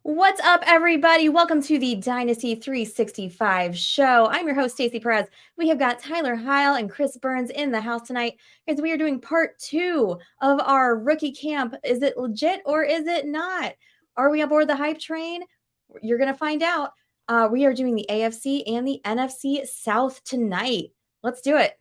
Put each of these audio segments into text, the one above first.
What's up, everybody? Welcome to the Dynasty 365 show. I'm your host, Stacy Perez. We have got Tyler Heil and Chris Burns in the house tonight because we are doing part 2 of our rookie camp. Is it legit or is it not? Are we aboard the hype train? You're going to find out. We are doing the AFC and the NFC South tonight. Let's do it.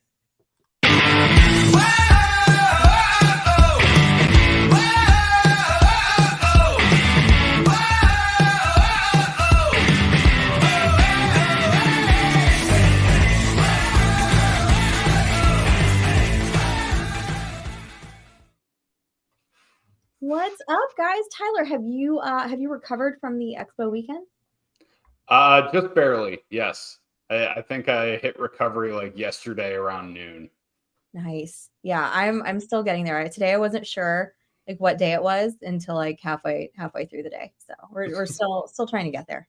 What's up, guys? Tyler, have you recovered from the Expo weekend? Just barely, yes. I think I hit recovery like yesterday around noon. Nice. Yeah, I'm still getting there. Today I wasn't sure like what day it was until like halfway through the day. So we're still trying to get there.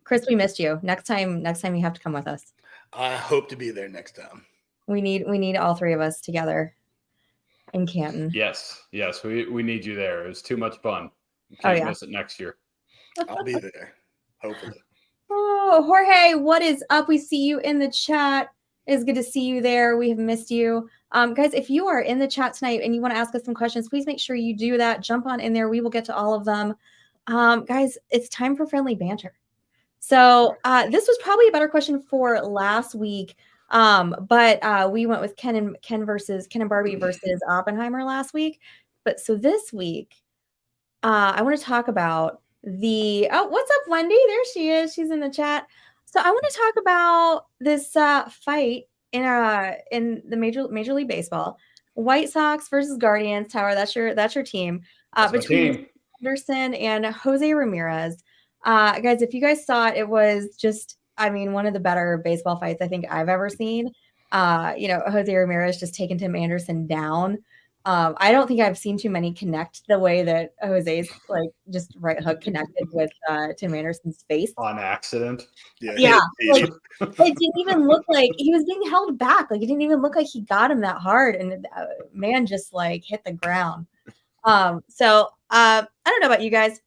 Chris, we missed you. Next time you have to come with us. I hope to be there next time. We need all three of us together in Canton. Yes, we need you there. It was too much fun. You can't miss it next year. I'll be there, hopefully. Oh, Jorge, what is up? We see you in the chat. It's good to see you there. We have missed you. Guys, if you are in the chat tonight and you want to ask us some questions, please make sure you do that. Jump on in there. We will get to all of them. Guys, it's time for friendly banter. So this was probably a better question for last week. But we went with Ken and Barbie versus Oppenheimer last week. But so this week, I want to talk about what's up, Wendy? There she is. She's in the chat. So I want to talk about this fight in the Major League Baseball, White Sox versus Guardians. Tower, that's your team. Between Anderson and Jose Ramirez. Guys, if you guys saw it, it was just, one of the better baseball fights I think I've ever seen. Jose Ramirez just taking Tim Anderson down. I don't think I've seen too many connect the way that Jose's like just right hook connected with Tim Anderson's face on accident. Yeah. Like, it didn't even look like he was being held back. Like it didn't even look like he got him that hard, and man just like hit the ground. So I don't know about you guys.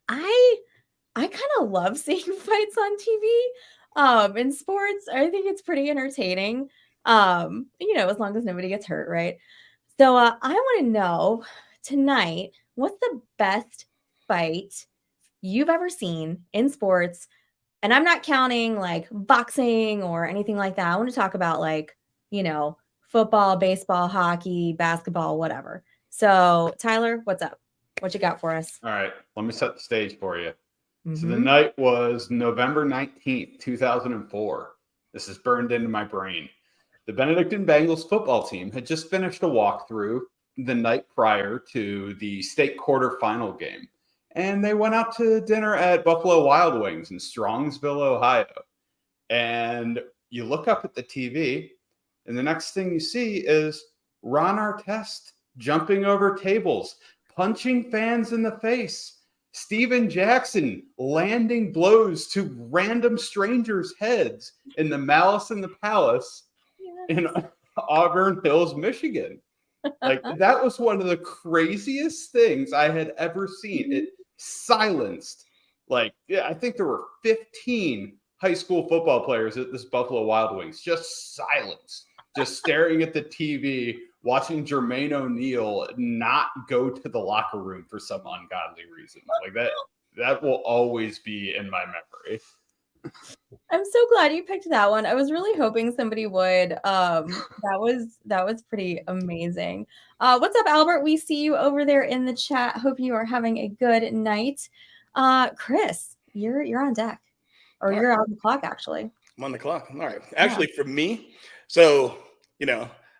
I kind of love seeing fights on TV in sports. I think it's pretty entertaining. As long as nobody gets hurt, right? So I want to know tonight, what's the best fight you've ever seen in sports? And I'm not counting like boxing or anything like that. I want to talk about like, football, baseball, hockey, basketball, whatever. So Tyler, what's up? What you got for us? All right, let me set the stage for you. Mm-hmm. So the night was November 19th, 2004. This is burned into my brain. The Benedictine Bengals football team had just finished a walkthrough the night prior to the state quarterfinal game. And they went out to dinner at Buffalo Wild Wings in Strongsville, Ohio. And you look up at the TV, and the next thing you see is Ron Artest jumping over tables, punching fans in the face. Steven Jackson landing blows to random strangers' heads in the Malice in the Palace in Auburn Hills, Michigan. Like, that was one of the craziest things I had ever seen. It silenced, I think there were 15 high school football players at this Buffalo Wild Wings, just silenced, just staring at the TV, watching Jermaine O'Neal not go to the locker room for some ungodly reason. Like that will always be in my memory. I'm so glad you picked that one. I was really hoping somebody would. That was pretty amazing. What's up, Albert? We see you over there in the chat. Hope you are having a good night. Chris, you're on deck, or you're on the clock actually. I'm on the clock. All right. Actually, for me, so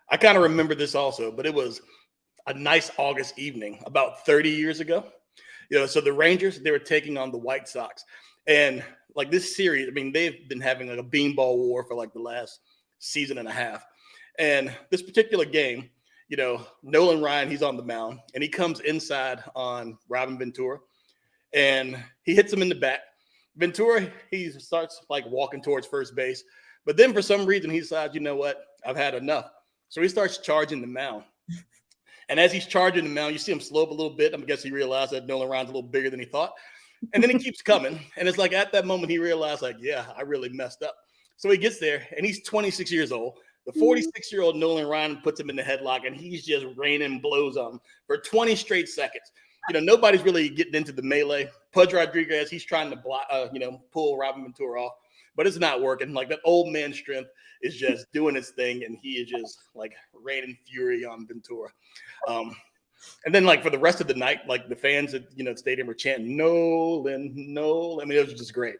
I kind of remember this also, but it was a nice August evening about 30 years ago. So the Rangers, they were taking on the White Sox. And like this series, they've been having like a beanball war for like the last season and a half. And this particular game, Nolan Ryan, he's on the mound, and he comes inside on Robin Ventura, and he hits him in the back. Ventura, he starts like walking towards first base. But then for some reason, he decides, you know what, I've had enough. So he starts charging the mound. And as he's charging the mound, you see him slow up a little bit. I guess he realized that Nolan Ryan's a little bigger than he thought. And then he keeps coming. And it's like at that moment he realized, like, yeah, I really messed up. So he gets there and he's 26 years old. The 46-year-old Nolan Ryan puts him in the headlock and he's just raining blows on him for 20 straight seconds. Nobody's really getting into the melee. Pudge Rodriguez, he's trying to block, pull Robin Ventura off, but it's not working. Like that old man strength is just doing its thing, and he is just like raining fury on Ventura. And then like for the rest of the night, like the fans at the stadium were chanting Nolan, Nolan. I mean, it was just great.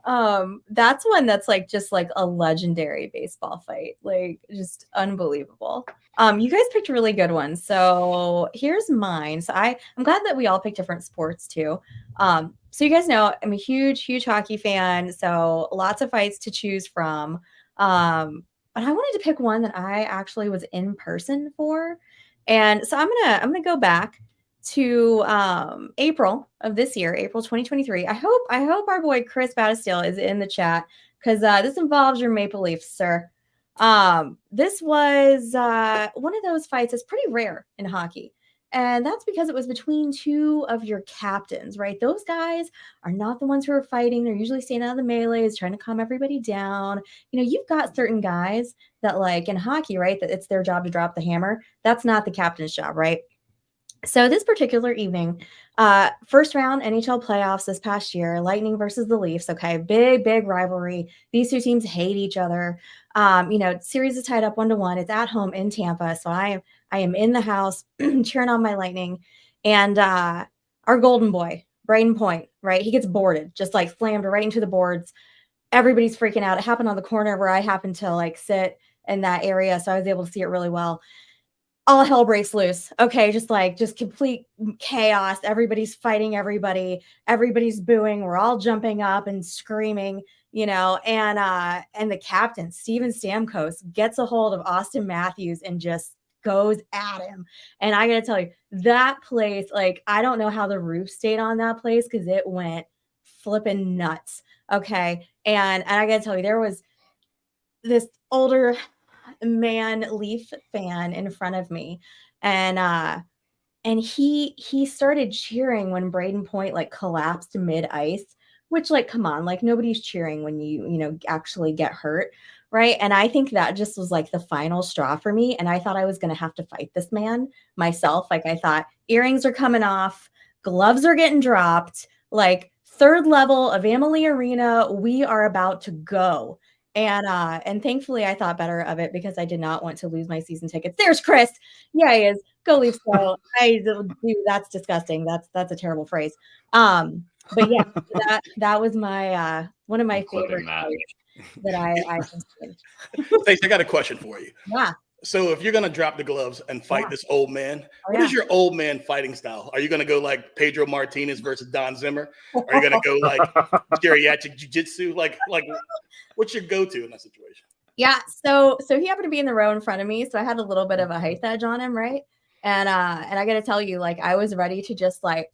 That's one that's like just like a legendary baseball fight, like just unbelievable. You guys picked really good ones. So here's mine. So I'm glad that we all picked different sports too. So you guys know I'm a huge hockey fan. So lots of fights to choose from. But I wanted to pick one that I actually was in person for. And so I'm gonna go back to April of this year, April 2023. I hope our boy Chris Battistale is in the chat because this involves your Maple Leafs, sir. This was one of those fights that's pretty rare in hockey. And that's because it was between two of your captains, right? Those guys are not the ones who are fighting. They're usually staying out of the melees, trying to calm everybody down. You've got certain guys that like in hockey, right? That it's their job to drop the hammer. That's not the captain's job, right? So this particular evening, first round NHL playoffs this past year, Lightning versus the Leafs. Okay, big rivalry. These two teams hate each other. Series is tied up 1-1. It's at home in Tampa, so I am in the house cheering on my Lightning, and our golden boy, Braden Point, right? He gets boarded, just like slammed right into the boards. Everybody's freaking out. It happened on the corner where I happened to like sit in that area, so I was able to see it really well. All hell breaks loose. Okay, just complete chaos. Everybody's fighting everybody. Everybody's booing. We're all jumping up and screaming, and the captain, Steven Stamkos, gets a hold of Austin Matthews and just goes at him. And I gotta tell you, that place, like, I don't know how the roof stayed on that place because it went flipping nuts. Okay. And I gotta tell you, there was this older man Leaf fan in front of me, and he started cheering when Braden Point like collapsed mid ice, which like come on, like nobody's cheering when you actually get hurt, right? And I think that just was like the final straw for me, and I thought I was going to have to fight this man myself. Like I thought earrings are coming off, gloves are getting dropped, like third level of Amalie Arena, we are about to go. And thankfully I thought better of it because I did not want to lose my season tickets. There's Chris. Yeah, he is. Go Leafs go. That's disgusting. That's a terrible phrase. But yeah, that was my one of my favorite that I Stacy, I got a question for you. Yeah. So if you're gonna drop the gloves and fight this old man, what is your old man fighting style? Are you gonna go like Pedro Martinez versus Don Zimmer? Are you gonna go like geriatric jiu-jitsu? Like what's your go-to in that situation? Yeah, so he happened to be in the row in front of me, so I had a little bit of a height edge on him, right? And I gotta tell you, like I was ready to just like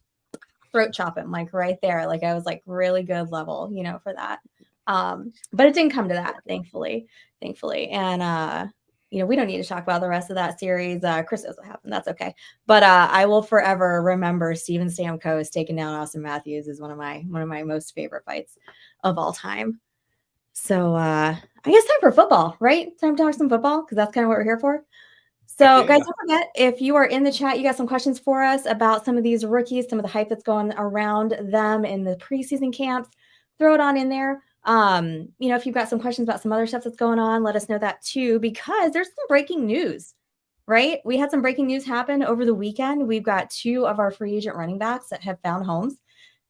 throat chop him, like right there. Like I was like really good level, for that. But it didn't come to that, thankfully. And we don't need to talk about the rest of that series. Chris knows what happened. That's okay. But I will forever remember Steven Stamkos taking down Austin Matthews is one of my most favorite fights of all time. So I guess time for football, right? Time to talk some football because that's kind of what we're here for. So guys, don't forget, if you are in the chat, you got some questions for us about some of these rookies, some of the hype that's going around them in the preseason camps, throw it on in there. If you've got some questions about some other stuff that's going on, let us know that too, because there's some breaking news, right? We had some breaking news happen over the weekend. We've got two of our free agent running backs that have found homes.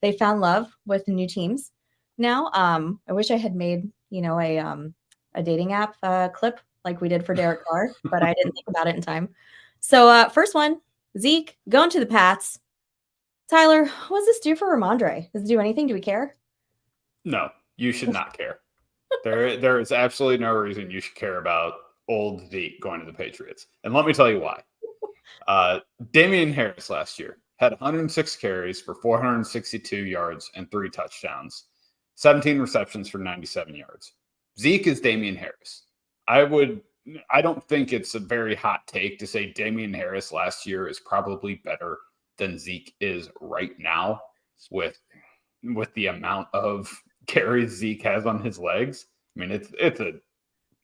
They found love with new teams. Now, I wish I had made, a dating app clip like we did for Derek Carr, but I didn't think about it in time. So first one, Zeke, going to the Pats. Tyler, what does this do for Ramondre? Does it do anything? Do we care? No, you should not care. There is absolutely no reason you should care about old Zeke going to the Patriots. And let me tell you why. Damian Harris last year had 106 carries for 462 yards and 3 touchdowns, 17 receptions for 97 yards. Zeke is Damian Harris. I don't think it's a very hot take to say Damian Harris last year is probably better than Zeke is right now. with the amount of carries Zeke has on his legs. I mean, it's a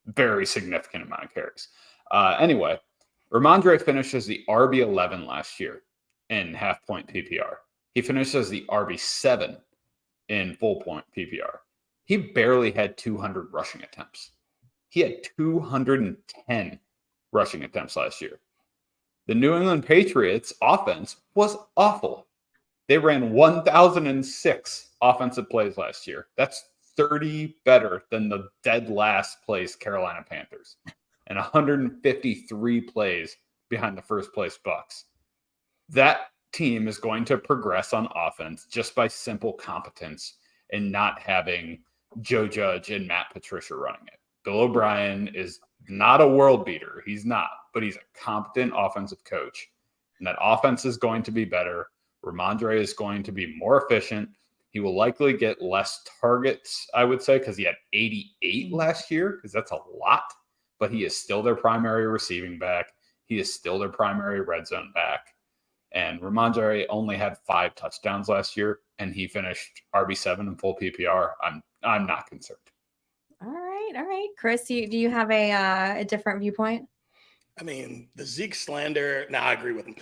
very significant amount of carries. Anyway, Ramondre finished as the RB11 last year in half-point PPR. He finished as the RB7 in full-point PPR. He barely had 200 rushing attempts. He had 210 rushing attempts last year. The New England Patriots offense was awful. They ran 1,006 offensive plays last year. That's 30 better than the dead last place Carolina Panthers, and 153 plays behind the first place Bucks. That team is going to progress on offense just by simple competence and not having Joe Judge and Matt Patricia running it. Bill O'Brien is not a world beater. He's not, but he's a competent offensive coach. And that offense is going to be better. Ramondre is going to be more efficient. He will likely get less targets, I would say, because he had 88 last year, because that's a lot. But he is still their primary receiving back. He is still their primary red zone back. And Ramondre only had 5 touchdowns last year, and he finished RB7 in full PPR. I'm not concerned. All right. Chris, do you have a different viewpoint? I mean, the Zeke slander. I agree with him.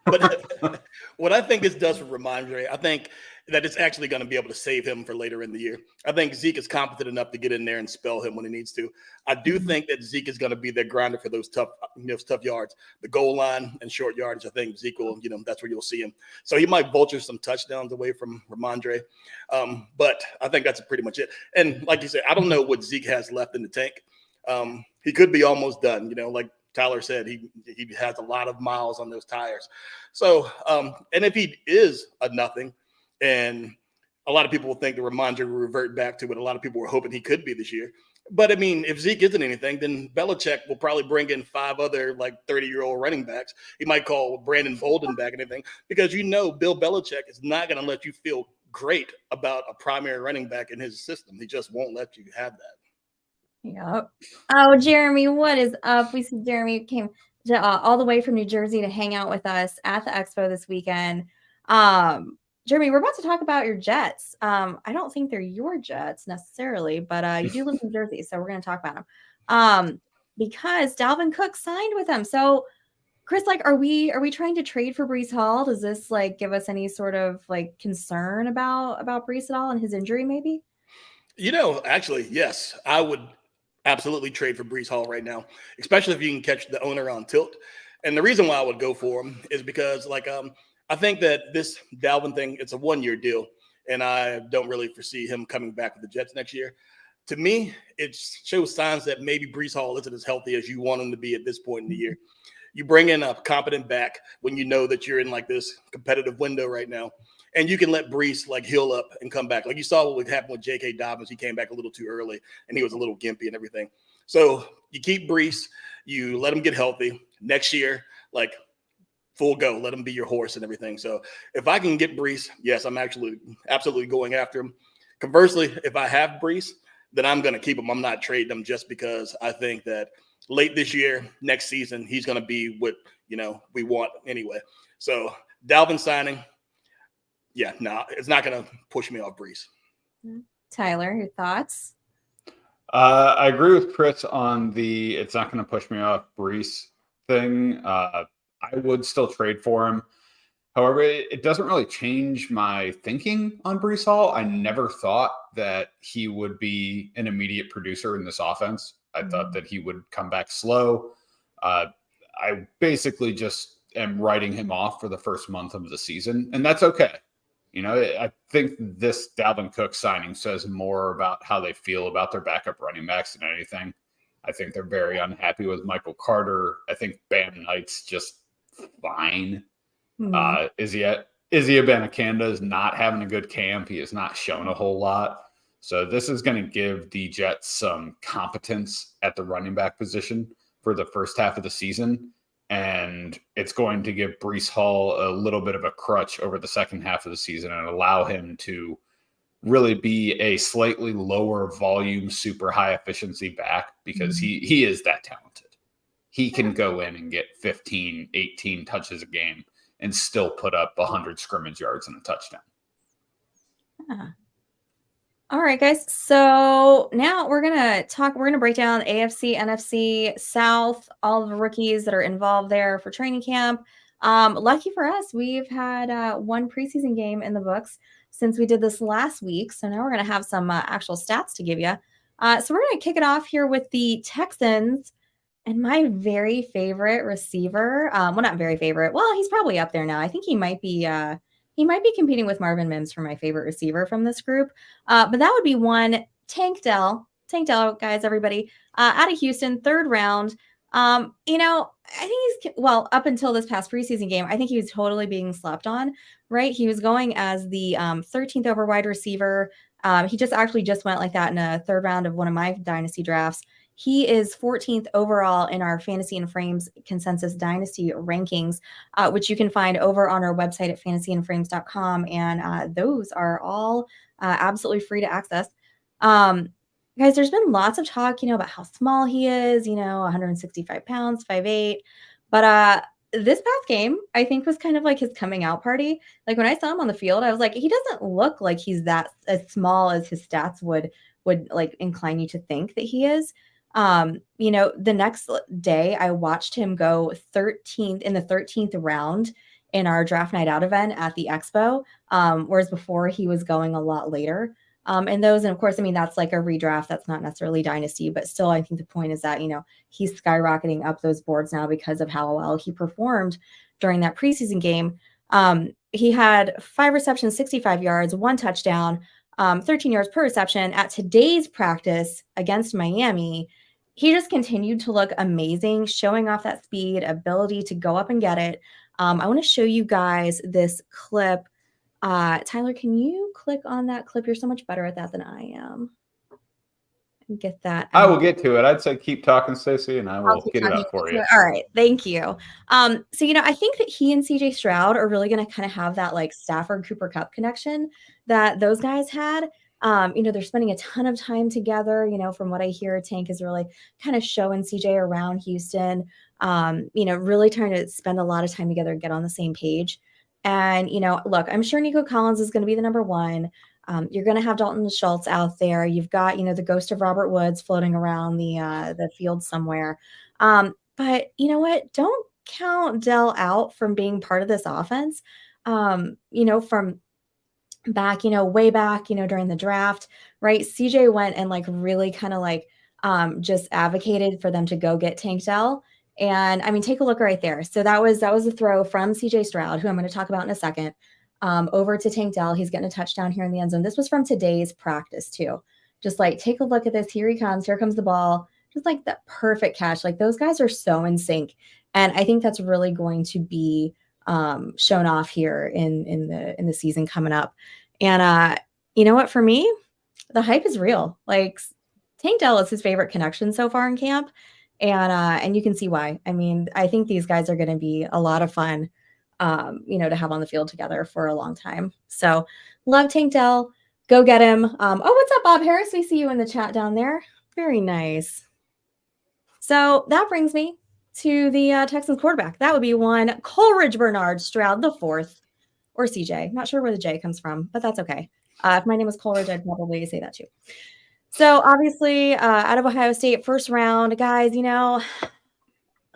But what I think this does for Ramondre, I think that it's actually going to be able to save him for later in the year. I think Zeke is competent enough to get in there and spell him when he needs to. I do think that Zeke is going to be their grinder for those tough yards, the goal line and short yardage. I think Zeke will, that's where you'll see him. So he might vulture some touchdowns away from Ramondre. But I think that's pretty much it. And like you said, I don't know what Zeke has left in the tank. He could be almost done, like Tyler said, he has a lot of miles on those tires. So, and if he is a nothing, and a lot of people will think that Ramondre will revert back to what a lot of people were hoping he could be this year. But I mean, if Zeke isn't anything, then Belichick will probably bring in 5 other 30-year-old running backs. He might call Brandon Bolden back and anything, because Bill Belichick is not going to let you feel great about a primary running back in his system. He just won't let you have that. Yep. Oh, Jeremy, what is up? We see Jeremy came all the way from New Jersey to hang out with us at the expo this weekend. Jeremy, we're about to talk about your Jets. I don't think they're your Jets necessarily, but you do live in New Jersey, so we're going to talk about them. Because Dalvin Cook signed with them. So, Chris, are we trying to trade for Breece Hall? Does this give us any sort of concern about Breece at all and his injury, maybe? Actually, yes, I would absolutely trade for Breece Hall right now, especially if you can catch the owner on tilt. And the reason why I would go for him is because I think that this Dalvin thing, it's a 1-year deal, and I don't really foresee him coming back with the Jets next year. To me, it shows signs that maybe Breece Hall isn't as healthy as you want him to be at this point in the year. You bring in a competent back when you know that you're in this competitive window right now, and you can let Breece heal up and come back. You saw what happened with J.K. Dobbins. He came back a little too early, and he was a little gimpy and everything. So you keep Breece, you let him get healthy. Next year, full go. Let him be your horse and everything. So if I can get Breece, yes, I'm actually absolutely going after him. Conversely, if I have Breece, then I'm going to keep him. I'm not trading him just because I think that late this year, next season, he's going to be what, we want anyway. So Dalvin signing, it's not going to push me off Breece. Tyler, your thoughts? I agree with Chris on it's not going to push me off Breece thing. I would still trade for him. However, it doesn't really change my thinking on Breece Hall. I never thought that he would be an immediate producer in this offense. I thought that he would come back slow. I basically just am writing him off for the first month of the season, and that's okay. I think this Dalvin Cook signing says more about how they feel about their backup running backs than anything. I think they're very unhappy with Michael Carter. I think Bam Knight's just fine. Izzy Abanikanda is not having a good camp. He has not shown a whole lot. So this is going to give the Jets some competence at the running back position for the first half of the season. And it's going to give Breece Hall a little bit of a crutch over the second half of the season and allow him to really be a slightly lower volume, super high efficiency back, because he is that talented. He can go in and get 15, 18 touches a game and still put up 100 scrimmage yards and a touchdown. All right, guys. So now we're gonna break down AFC, NFC, South, all of the rookies that are involved there for training camp. Lucky for us, we've had one preseason game in the books since we did this last week. So now we're gonna have some actual stats to give you. So we're gonna kick it off here with the Texans. And my very favorite receiver, well, not very favorite. Well, he's probably up there now. I think he might be competing with Marvin Mims for my favorite receiver from this group. But that would be one Tank Dell. Tank Dell, guys, everybody, out of Houston, 3rd round. I think he's up until this past preseason game, I think he was totally being slept on, right? He was going as the 13th over wide receiver. He just went like that in a 3rd round of one of my dynasty drafts. He is 14th overall in our Fantasy and Frames consensus dynasty rankings, which you can find over on our website at fantasyandframes.com. And those are all absolutely free to access. Guys, there's been lots of talk, about how small he is, 165 pounds, 5'8". But this past game, I think, was kind of like his coming out party. Like when I saw him on the field, I was like, he doesn't look like he's that as small as his stats would like incline you to think that he is. The next day I watched him go 13th in the 13th round in our draft night out event at the Expo. Whereas before he was going a lot later. And of course, that's like a redraft. That's not necessarily dynasty, but still, I think the point is that, he's skyrocketing up those boards now because of how well he performed during that preseason game. He had 5 receptions, 65 yards, 1 touchdown, 13 yards per reception. At today's practice against Miami, he just continued to look amazing, showing off that speed, ability to go up and get it. I want to show you guys this clip. Tyler, can you click on that clip? You're so much better at that than I am. Get that. I will get to it. I'd say keep talking, Stacy, and I will get it up for you. All right. Thank you. So, I think that he and CJ Stroud are really going to kind of have that like Stafford Cooper Kupp connection that those guys had. They're spending a ton of time together. From what I hear, Tank is really kind of showing CJ around Houston, really trying to spend a lot of time together and get on the same page. And, look, I'm sure Nico Collins is going to be the number 1. You're going to have Dalton Schultz out there. You've got, the ghost of Robert Woods floating around the field somewhere. But you know what? Don't count Dell out from being part of this offense. From back, way back, during the draft, right? CJ went and like really kind of like just advocated for them to go get Tank Dell. And take a look right there. So that was a throw from CJ Stroud, who I'm going to talk about in a second, over to Tank Dell. He's getting a touchdown here in the end zone. This was from today's practice too. Just like, take a look at this. Here he comes. Here comes the ball. Just like that perfect catch. Like those guys are so in sync. And I think that's really going to be shown off here in the season coming up. And you know what? For me, the hype is real. Like Tank Dell is his favorite connection so far in camp. And you can see why. I think these guys are going to be a lot of fun, to have on the field together for a long time. So love Tank Dell. Go get him. What's up, Bob Harris? We see you in the chat down there. Very nice. So that brings me to the Texans quarterback. That would be one Coleridge Bernard Stroud the 4th, or CJ. Not sure where the J comes from, but that's okay. If my name was Coleridge, I'd probably say that too. So obviously, out of Ohio State, 1st round, guys,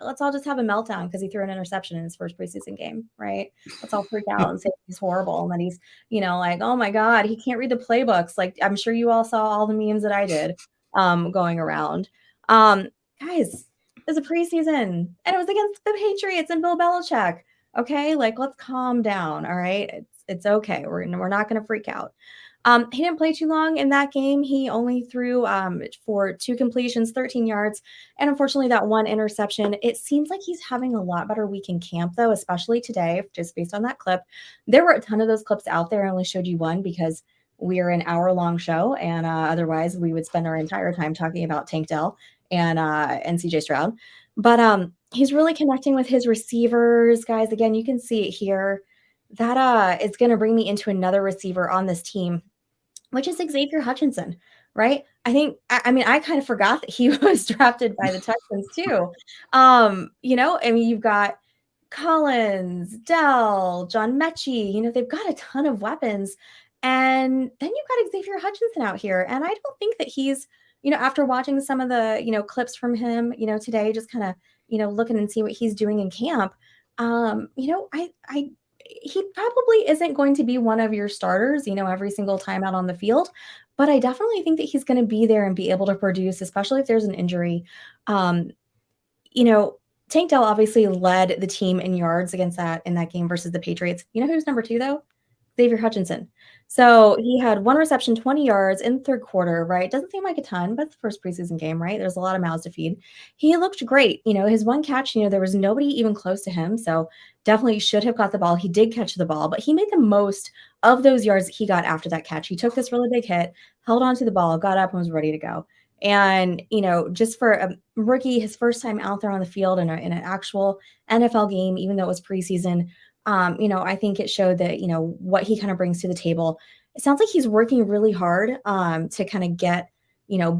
let's all just have a meltdown because he threw an interception in his first preseason game, right? Let's all freak out and say he's horrible. And then he's, like, oh my God, he can't read the playbooks. Like, I'm sure you all saw all the memes that I did going around. Guys, it was a preseason and it was against the Patriots and Bill Belichick. Okay, like let's calm down. All right, it's okay. We're not going to freak out. He didn't play too long in that game. He only threw for 2 completions, 13 yards, and unfortunately that 1 interception. It seems like he's having a lot better week in camp, though, especially today, just based on that clip. There were a ton of those clips out there. I only showed you one because we are an hour-long show, and otherwise we would spend our entire time talking about Tank Dell and CJ Stroud. But he's really connecting with his receivers, guys. Again, you can see it here. That is going to bring me into another receiver on this team, which is Xavier Hutchinson, right? I kind of forgot that he was drafted by the Texans too. You've got Collins, Dell, John Mechie, they've got a ton of weapons. And then you've got Xavier Hutchinson out here. And I don't think that he's, after watching some of the, clips from him, today, just kind of, looking and see what he's doing in camp. He probably isn't going to be one of your starters, every single time out on the field. But I definitely think that he's going to be there and be able to produce, especially if there's an injury. Tank Dell obviously led the team in yards in that game versus the Patriots. You know who's number 2 though? Xavier Hutchinson. So he had 1 reception, 20 yards in the third quarter, right? Doesn't seem like a ton, but it's the first preseason game, right? There's a lot of mouths to feed. He looked great. His one catch, there was nobody even close to him. So definitely should have caught the ball. He did catch the ball, but he made the most of those yards he got after that catch. He took this really big hit, held onto the ball, got up and was ready to go. And, just for a rookie, his first time out there on the field in an actual NFL game, even though it was preseason, I think it showed that, what he kind of brings to the table. It sounds like he's working really hard to kind of get,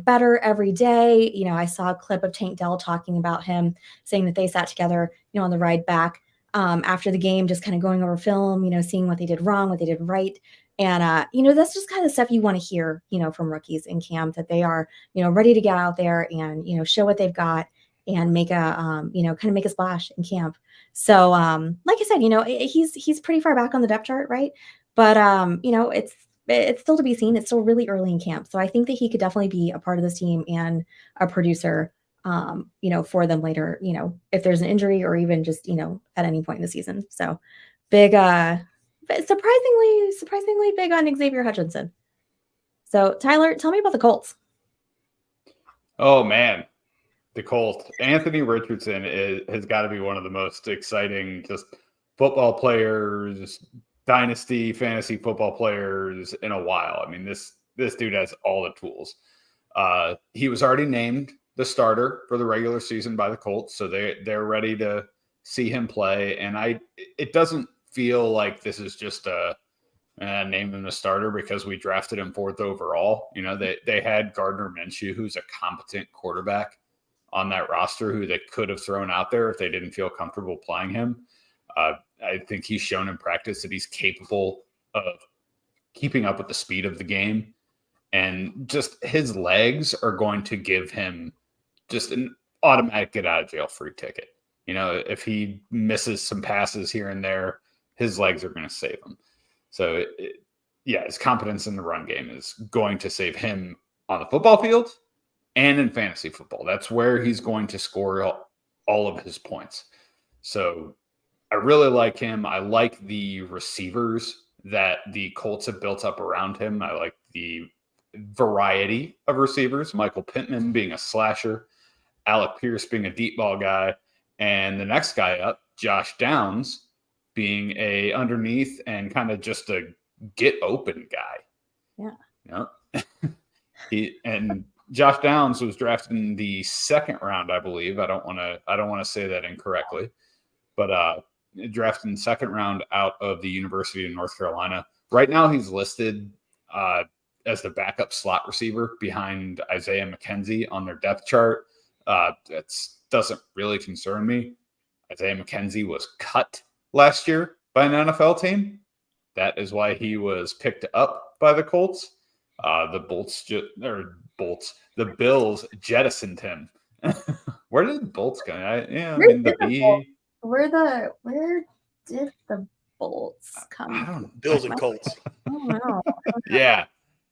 better every day. I saw a clip of Tank Dell talking about him, saying that they sat together, on the ride back after the game, just kind of going over film, seeing what they did wrong, what they did right. And, that's just kind of stuff you want to hear, from rookies in camp, that they are, ready to get out there and, show what they've got and make a, kind of make a splash in camp. So, like I said, he's pretty far back on the depth chart, right? But, it's still to be seen. It's still really early in camp. So I think that he could definitely be a part of this team and a producer, for them later, if there's an injury or even just, at any point in the season. So big, surprisingly big on Xavier Hutchinson. So Tyler, tell me about the Colts. Oh man, the Colts. Anthony Richardson has got to be one of the most exciting just football players, Dynasty Fantasy Football players in a while. I mean, this dude has all the tools. He was already named the starter for the regular season by the Colts, so they're ready to see him play. And it doesn't feel like this is just a name him a starter because we drafted him 4th overall. They had Gardner Minshew, who's a competent quarterback on that roster, who they could have thrown out there if they didn't feel comfortable playing him. I think he's shown in practice that he's capable of keeping up with the speed of the game, and just his legs are going to give him just an automatic get out of jail free ticket. If he misses some passes here and there, his legs are going to save him. So his competence in the run game is going to save him on the football field and in fantasy football. That's where he's going to score all of his points. So I really like him. I like the receivers that the Colts have built up around him. I like the variety of receivers, Michael Pittman being a slasher, Alec Pierce being a deep ball guy, and the next guy up, Josh Downs, being a underneath and kind of just a get open guy. Yeah. And Josh Downs was drafted in the 2nd round, I believe. I don't want to say that incorrectly, but drafted in the 2nd round out of the University of North Carolina. Right now he's listed as the backup slot receiver behind Isaiah McKenzie on their depth chart. That doesn't really concern me. Isaiah McKenzie was cut last year by an NFL team. That is why he was picked up by the Colts. The Bills jettisoned him. Where did the Bolts go? Where did the Bolts come? I don't know. Bills and Colts. I don't know.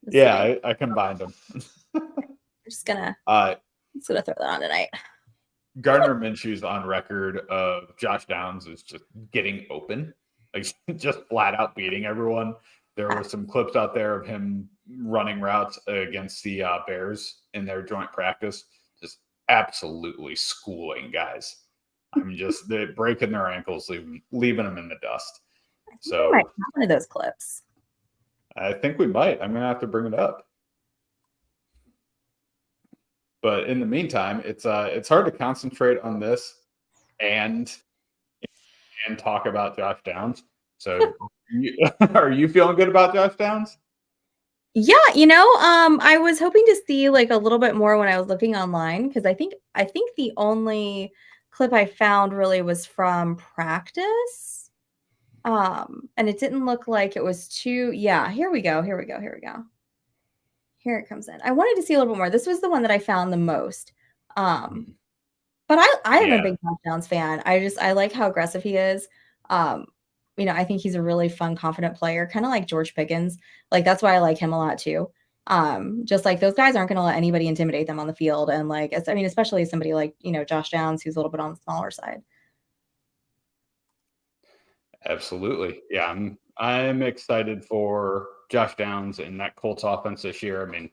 Yeah, I combined them. I'm just gonna throw that on tonight. Gardner Minshew's on record of Josh Downs is just getting open, like just flat out beating everyone. There were some clips out there of him running routes against the Bears in their joint practice, just absolutely schooling guys. They're breaking their ankles, leaving them in the dust. So we might have one of those clips. I think we might. I'm going to have to bring it up. But in the meantime, it's hard to concentrate on this and talk about Josh Downs. So are you feeling good about Josh Downs? Yeah, I was hoping to see like a little bit more when I was looking online, because I think the only clip I found really was from practice. And it didn't look like it was too, yeah, here we go. Here it comes in. I wanted to see a little bit more. This was the one that I found the most. But I am a big Josh Downs fan. I like how aggressive he is. I think he's a really fun, confident player, kind of like George Pickens. Like, that's why I like him a lot too. Just like those guys aren't going to let anybody intimidate them on the field. And like, especially somebody like, Josh Downs, who's a little bit on the smaller side. Absolutely. Yeah. I'm excited for Josh Downs and that Colts offense this year. I mean,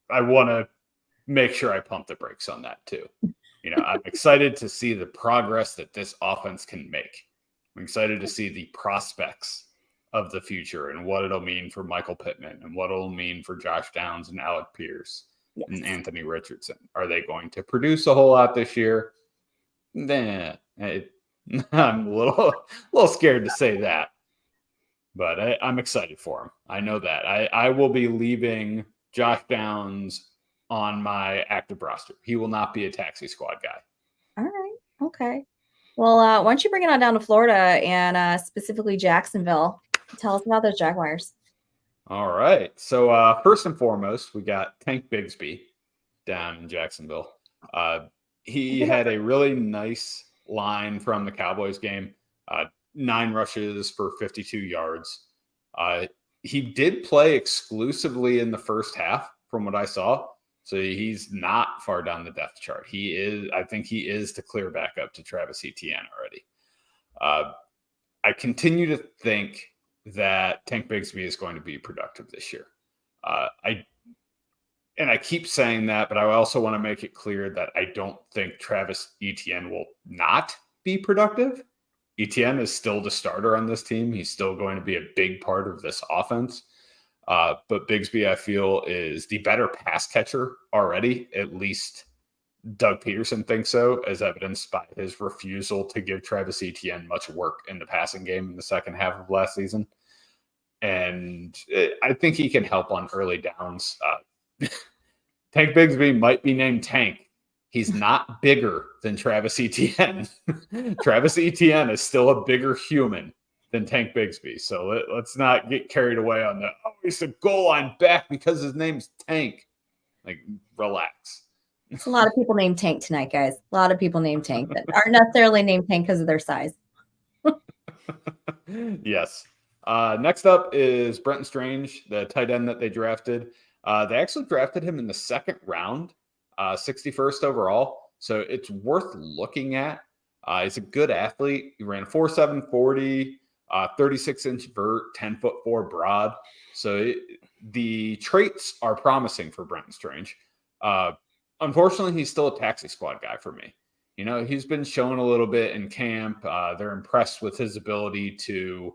I want to make sure I pump the brakes on that too. I'm excited to see the progress that this offense can make. I'm excited to see the prospects of the future and what it'll mean for Michael Pittman and what it'll mean for Josh Downs and Alec Pierce and Anthony Richardson. Are they going to produce a whole lot this year? Nah, I'm a little scared to say that, but I'm excited for him. I know that I will be leaving Josh Downs on my active roster. He will not be a taxi squad guy. All right. Okay. Well, why don't you bring it on down to Florida and specifically Jacksonville? Tell us about those Jaguars. All right. So first and foremost, we got Tank Bigsby down in Jacksonville. He had a really nice line from the Cowboys game, 9 rushes for 52 yards. He did play exclusively in the first half from what I saw. So he's not far down the depth chart. I think he is to clear back up to Travis Etienne already. I continue to think that Tank Bigsby is going to be productive this year. I keep saying that, but I also want to make it clear that I don't think Travis Etienne will not be productive. Etienne is still the starter on this team. He's still going to be a big part of this offense. But Bigsby, I feel, is the better pass catcher already. At least Doug Peterson thinks so, as evidenced by his refusal to give Travis Etienne much work in the passing game in the second half of last season. And I think he can help on early downs. Tank Bigsby might be named Tank. He's not bigger than Travis Etienne. Travis Etienne is still a bigger human than Tank Bigsby. So let's not get carried away on the, he's a goal line back because his name's Tank. Like, relax. It's a lot of people named Tank tonight, guys. A lot of people named Tank that aren't necessarily named Tank because of their size. Yes. Next up is Brenton Strange, the tight end that they drafted. They actually drafted him in the second round, 61st overall. So it's worth looking at. He's a good athlete. He ran 4.7 40, 36-inch vert, 10'4" broad. So the traits are promising for Brenton Strange. Unfortunately, he's still a taxi squad guy for me. He's been shown a little bit in camp. They're impressed with his ability to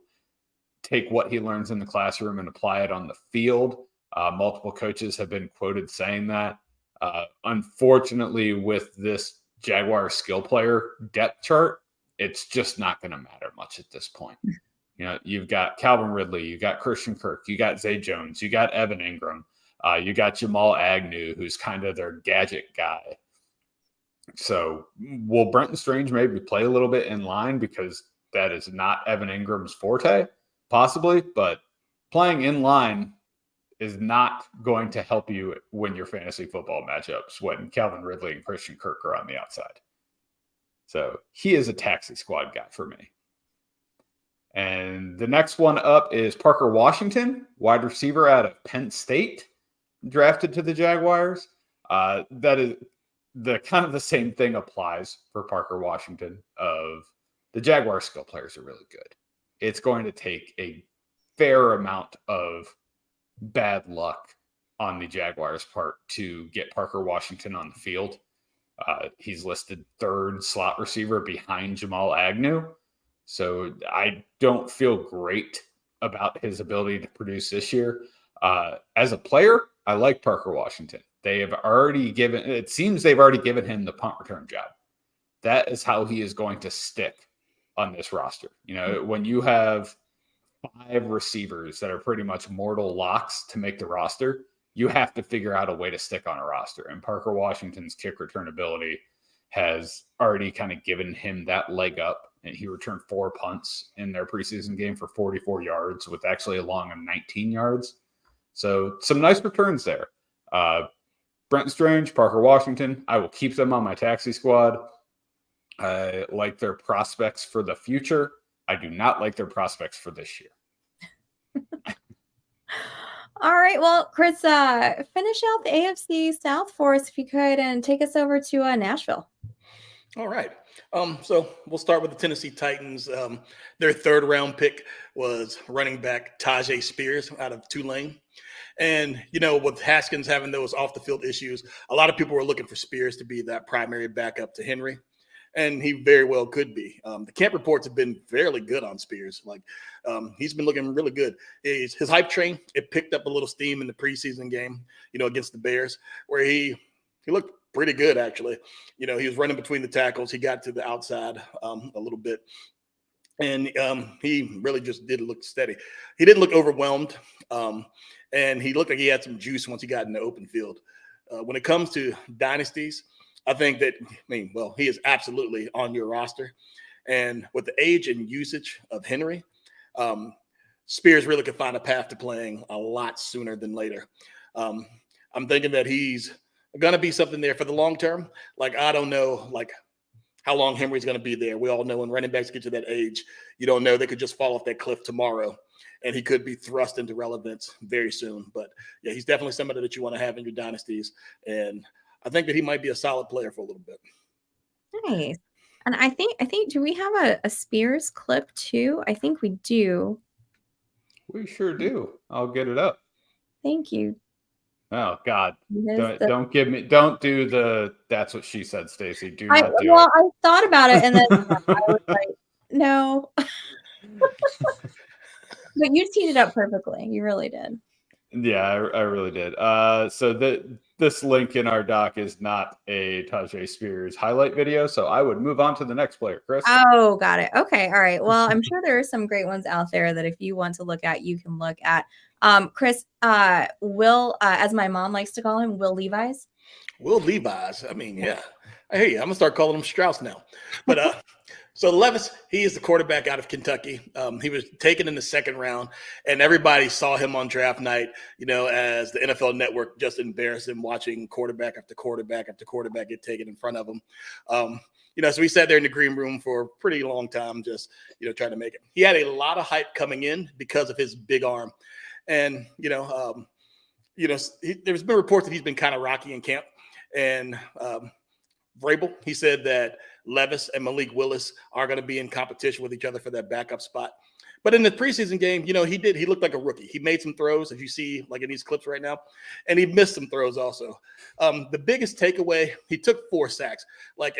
take what he learns in the classroom and apply it on the field. Multiple coaches have been quoted saying that. Unfortunately, with this Jaguar skill player depth chart, it's just not going to matter much at this point. You've got Calvin Ridley, you got Christian Kirk, you got Zay Jones, you got Evan Ingram, you got Jamal Agnew, who's kind of their gadget guy. So will Brenton Strange maybe play a little bit in line because that is not Evan Ingram's forte? Possibly, but playing in line is not going to help you win your fantasy football matchups when Calvin Ridley and Christian Kirk are on the outside. So he is a taxi squad guy for me. And the next one up is Parker Washington, wide receiver out of Penn State, drafted to the Jaguars. That is the same thing applies for Parker Washington. Of the Jaguar skill players are really good. It's going to take a fair amount of bad luck on the Jaguars' part to get Parker Washington on the field. He's listed third slot receiver behind Jamal Agnew. So I don't feel great about his ability to produce this year. As a player, I like Parker Washington. It seems they've already given him the punt return job. That is how he is going to stick on this roster. When you have 5 receivers that are pretty much mortal locks to make the roster, you have to figure out a way to stick on a roster. And Parker Washington's kick return ability has already kind of given him that leg up and he returned 4 punts in their preseason game for 44 yards, with actually a long of 19 yards. So some nice returns there. Brent Strange, Parker Washington, I will keep them on my taxi squad. I like their prospects for the future. I do not like their prospects for this year. All right. Well, Chris, finish out the AFC South for us if you could, and take us over to Nashville. All right. So we'll start with the Tennessee Titans. Their 3rd round pick was running back Tajay Spears out of Tulane. And, with Haskins having those off the field issues, a lot of people were looking for Spears to be that primary backup to Henry. And he very well could be. The camp reports have been fairly good on Spears. He's been looking really good. His hype train, it picked up a little steam in the preseason game, against the Bears, where he looked pretty good, actually. He was running between the tackles. He got to the outside a little bit. And he really just did look steady. He didn't look overwhelmed. And he looked like he had some juice once he got in the open field. When it comes to dynasties, I think that, he is absolutely on your roster. And with the age and usage of Henry, Spears really could find a path to playing a lot sooner than later. I'm thinking that he's going to be something there for the long term. I don't know, how long Henry's going to be there. We all know when running backs get to that age, you don't know, they could just fall off that cliff tomorrow. And he could be thrust into relevance very soon. But, yeah, he's definitely somebody that you want to have in your dynasties. And I think that he might be a solid player for a little bit. Nice. And I think, do we have a Spears clip too? I think we do. We sure do. I'll get it up. Thank you. Oh God! Don't do the. That's what she said, Stacy. Do not do it. Well, I thought about it, and then I was like, no. But you teed it up perfectly. You really did. Yeah, I really did. So this link in our doc is not a Tajay Spears highlight video, so I would move on to the next player, Chris. Oh, got it. Okay, all right. Well, I'm sure there are some great ones out there that if you want to look at, you can look at. Chris, Will, as my mom likes to call him, Will Levi's. Will Levi's. Yeah. I hear you. I'm gonna start calling him Strauss now. But so Levis, he is the quarterback out of Kentucky. He was taken in the 2nd round, and everybody saw him on draft night, as the NFL Network just embarrassed him watching quarterback after quarterback after quarterback get taken in front of him. So he sat there in the green room for a pretty long time, just, trying to make it. He had a lot of hype coming in because of his big arm. And, there's been reports that he's been kind of rocky in camp. And Vrabel, he said that Levis and Malik Willis are going to be in competition with each other for that backup spot. But in the preseason game, he looked like a rookie. He made some throws, as you see, in these clips right now, and he missed some throws also. The biggest takeaway, he took 4 sacks.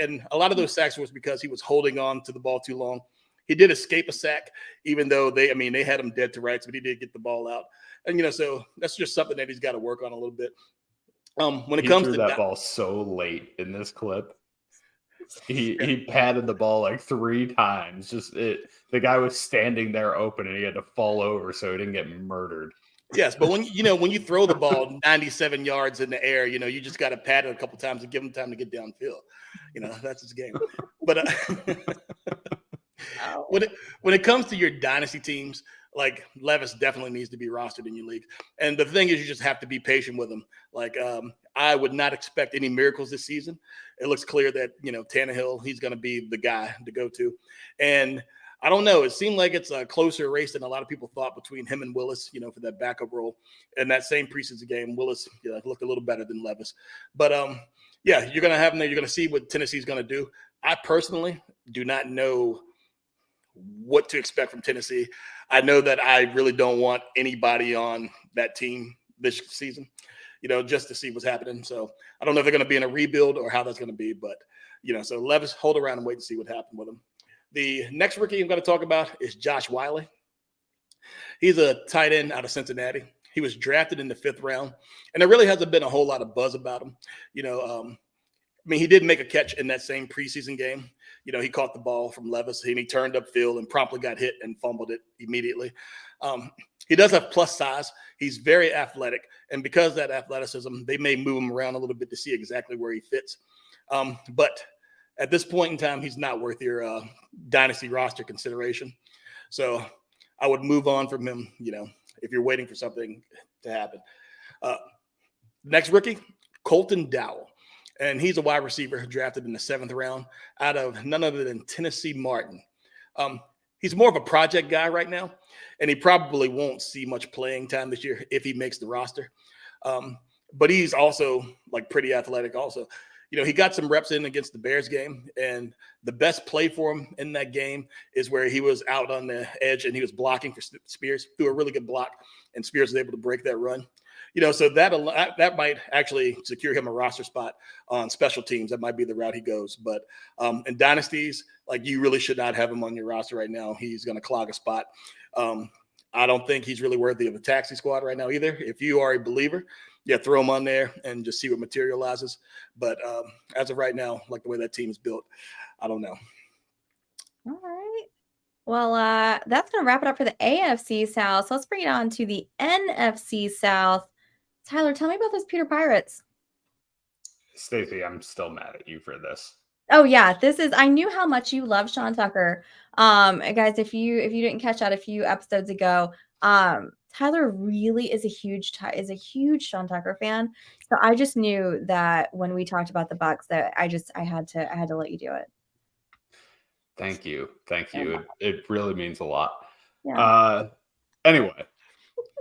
And a lot of those sacks was because he was holding on to the ball too long. He did escape a sack, even though they had him dead to rights, but he did get the ball out. And, so that's just something that he's got to work on a little bit. When it comes to that ball so late in this clip. He patted the ball 3 times. The guy was standing there open and he had to fall over so he didn't get murdered. Yes, but when you throw the ball 97 yards in the air, you just got to pat it a couple times to give him time to get downfield. That's his game. But when it comes to your dynasty teams, Levis definitely needs to be rostered in your league. And the thing is, you just have to be patient with him. I would not expect any miracles this season. It looks clear that, Tannehill, he's going to be the guy to go to. And I don't know. It seemed like it's a closer race than a lot of people thought between him and Willis, for that backup role. In that same preseason game, Willis looked a little better than Levis. But, you're going to have him there. You're going to see what Tennessee's going to do. I personally do not know what to expect from Tennessee. I know that I really don't want anybody on that team this season, just to see what's happening. So I don't know if they're going to be in a rebuild or how that's going to be, but, so Levis, hold around and wait to see what happened with him. The next rookie I'm going to talk about is Josh Wiley. He's a tight end out of Cincinnati. He was drafted in the 5th round, and there really hasn't been a whole lot of buzz about him. He did make a catch in that same preseason game. He caught the ball from Levis and he turned upfield and promptly got hit and fumbled it immediately. He does have plus size. He's very athletic. And because of that athleticism, they may move him around a little bit to see exactly where he fits. But at this point in time, he's not worth your dynasty roster consideration. So I would move on from him, if you're waiting for something to happen. Next rookie, Colton Dowell. And he's a wide receiver drafted in the 7th round out of none other than Tennessee Martin. He's more of a project guy right now, and he probably won't see much playing time this year if he makes the roster. But he's also pretty athletic also. He got some reps in against the Bears game, and the best play for him in that game is where he was out on the edge and he was blocking for Spears, threw a really good block, and Spears was able to break that run. So that might actually secure him a roster spot on special teams. That might be the route he goes. But in dynasties, you really should not have him on your roster right now. He's going to clog a spot. I don't think he's really worthy of a taxi squad right now either. If you are a believer, throw him on there and just see what materializes. But as of right now, the way that team is built, I don't know. All right. Well, that's going to wrap it up for the AFC South. So let's bring it on to the NFC South. Tyler, tell me about those Peter Pirates. Stacy, I'm still mad at you for this. Oh yeah, I knew how much you love Sean Tucker. Guys, if you didn't catch that a few episodes ago, Tyler really is a huge Sean Tucker fan. So I just knew that when we talked about the Bucs that I had to let you do it. Thank you. It really means a lot. Yeah. Anyway,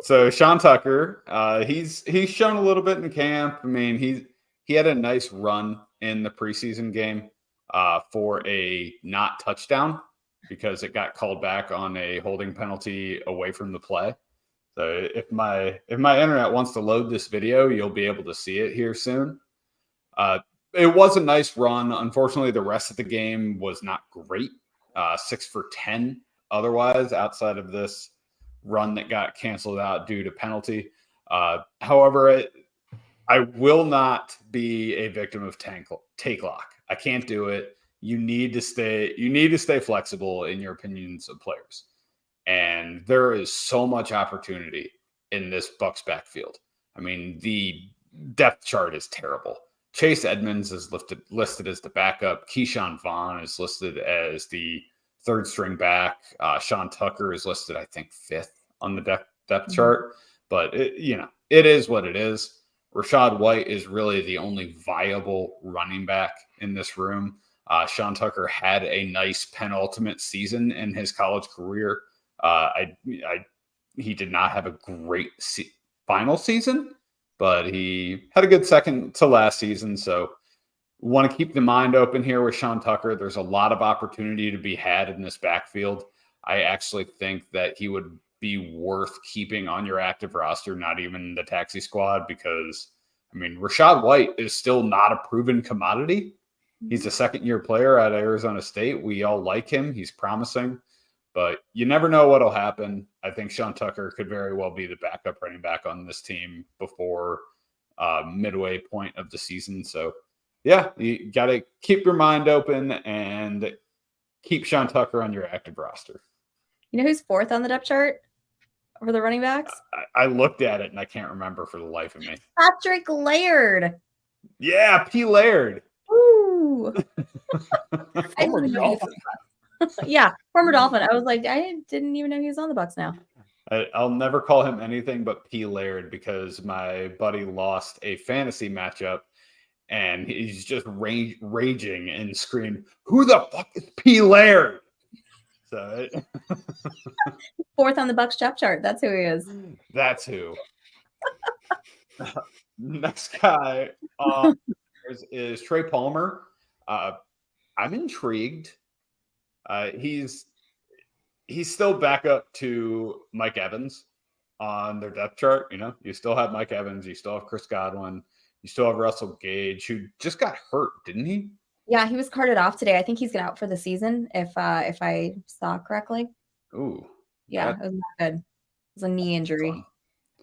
so Sean Tucker, he's shown a little bit in camp. I mean, he had a nice run in the preseason game for a not touchdown because it got called back on a holding penalty away from the play. So if my internet wants to load this video, you'll be able to see it here soon. It was a nice run. Unfortunately, the rest of the game was not great. 6 for 10 otherwise, outside of this run that got canceled out due to penalty. However, I will not be a victim of take lock. I can't do it. You need to stay flexible in your opinions of players. And there is so much opportunity in this Bucs backfield. I mean, the depth chart is terrible. Chase Edmonds is listed as the backup. Keyshawn Vaughn is listed as the 3rd string back. Sean Tucker is listed, I think, 5th on the depth chart. But it is what it is. Rachaad White is really the only viable running back in this room. Sean Tucker had a nice penultimate season in his college career. He did not have a great final season, but he had a good second to last season. So want to keep the mind open here with Sean Tucker. There's a lot of opportunity to be had in this backfield. I actually think that he would be worth keeping on your active roster, not even the taxi squad, because, I mean, Rachaad White is still not a proven commodity. He's a 2nd-year player at Arizona State. We all like him. He's promising, but you never know what'll happen. I think Sean Tucker could very well be the backup running back on this team before midway point of the season. So, yeah, you got to keep your mind open and keep Sean Tucker on your active roster. You know who's 4th on the depth chart for the running backs? I looked at it and I can't remember for the life of me. Patrick Laird. Yeah, P. Laird. Ooh. Former Dolphin. Yeah, former Dolphin. I was like, I didn't even know he was on the Bucs now. I'll never call him anything but P. Laird because my buddy lost a fantasy matchup and he's just raging and screamed, "Who the fuck is P. Laird?" So 4th on the Bucs depth chart. That's who he is. That's who. Next guy is Trey Palmer. I'm intrigued. He's still back up to Mike Evans on their depth chart. You still have Mike Evans. You still have Chris Godwin. You still have Russell Gage, who just got hurt, didn't he? Yeah, he was carted off today. I think he's out for the season, if I saw correctly. Ooh. Yeah, it was not good. It was a knee injury. Fun.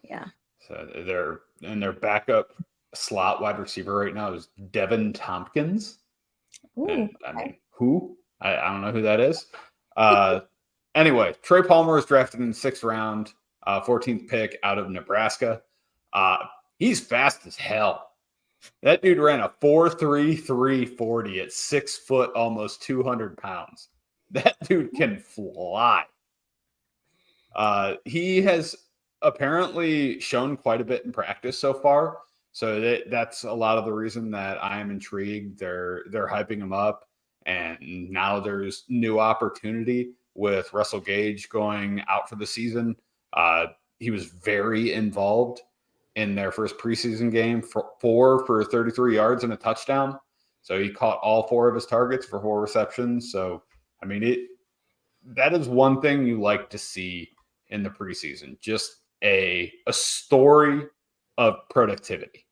Yeah. So their backup slot wide receiver right now is Devin Tompkins. Ooh, and, I mean, who? I don't know who that is. Anyway, Trey Palmer was drafted in the 6th round, 14th pick out of Nebraska. He's fast as hell. That dude ran a 4.33 40 at 6 foot, almost 200 pounds. That dude can fly. He has apparently shown quite a bit in practice so far. So that's a lot of the reason that I am intrigued. They're hyping him up, and now there's new opportunity with Russell Gage going out for the season. He was very involved in their first preseason game, four for 33 yards and a touchdown. So he caught all 4 of his targets for 4 receptions. So, I mean, that is one thing you like to see in the preseason, just a story of productivity.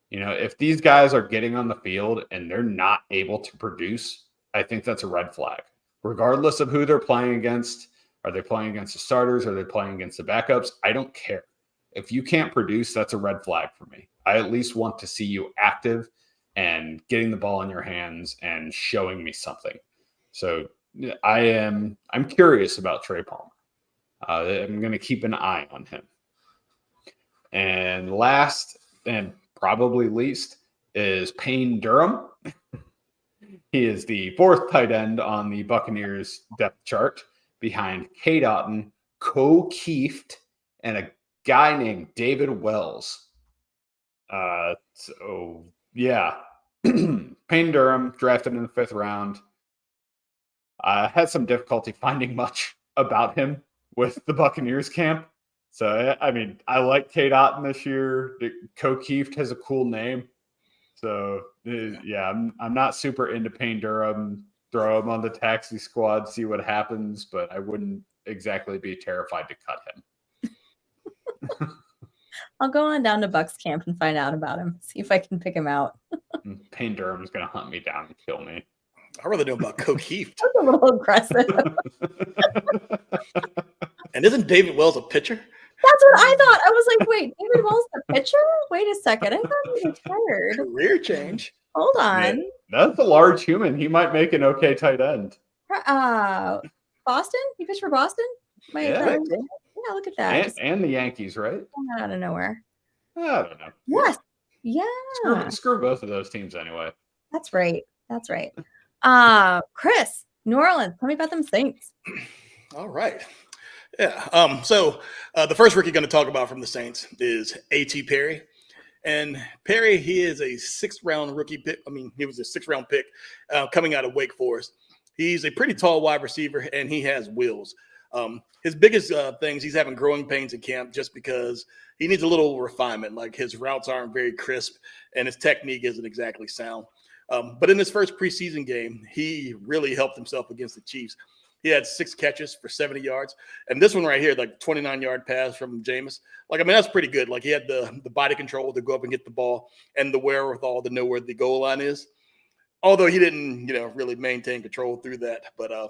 You know, if these guys are getting on the field and they're not able to produce, I think that's a red flag. Regardless of who they're playing against, are they playing against the starters? Are they playing against the backups? I don't care. If you can't produce, that's a red flag for me. I at least want to see you active and getting the ball in your hands and showing me something. So I'm curious about Trey Palmer. I'm going to keep an eye on him. And last and probably least is Payne Durham. He is the 4th tight end on the Buccaneers depth chart behind K. Dotton, Co Kieft, and a guy named David Wells. So yeah, Payne Durham drafted in the 5th round. Had some difficulty finding much about him with the Buccaneers camp. So, I mean, I like K. Dotton this year. Co Kieft has a cool name. So, yeah, I'm not super into Payne Durham. Throw him on the taxi squad, see what happens, but I wouldn't exactly be terrified to cut him. I'll go on down to Bucks camp and find out about him. See if I can pick him out. Payne Durham's going to hunt me down and kill me. I'd rather know about Co Kieft. That's a little aggressive. And isn't David Wells a pitcher? That's what I thought. I was like, wait, David Wells the pitcher? Wait a second. I thought he retired. Career change. Hold on. Yeah, that's a large human. He might make an okay tight end. Boston? He pitched for Boston? Yeah, look at that. And the Yankees, right? Out of nowhere. I don't know. Yes. Yeah. Screw both of those teams anyway. That's right. Chris, New Orleans, tell me about them Saints. All right. Yeah. So the first rookie going to talk about from the Saints is A.T. Perry. And Perry, he is a 6th round rookie pick. I mean, he was a 6th round pick coming out of Wake Forest. He's a pretty tall wide receiver, and he has wheels. His biggest things, he's having growing pains in camp just because he needs a little refinement. Like his routes aren't very crisp, and his technique isn't exactly sound. But in his first preseason game, he really helped himself against the Chiefs. He had 6 catches for 70 yards. And this one right here, like 29-yard pass from Jameis. Like, I mean, that's pretty good. Like, he had the body control to go up and get the ball and the wherewithal to know where the goal line is. Although he didn't, really maintain control through that. But was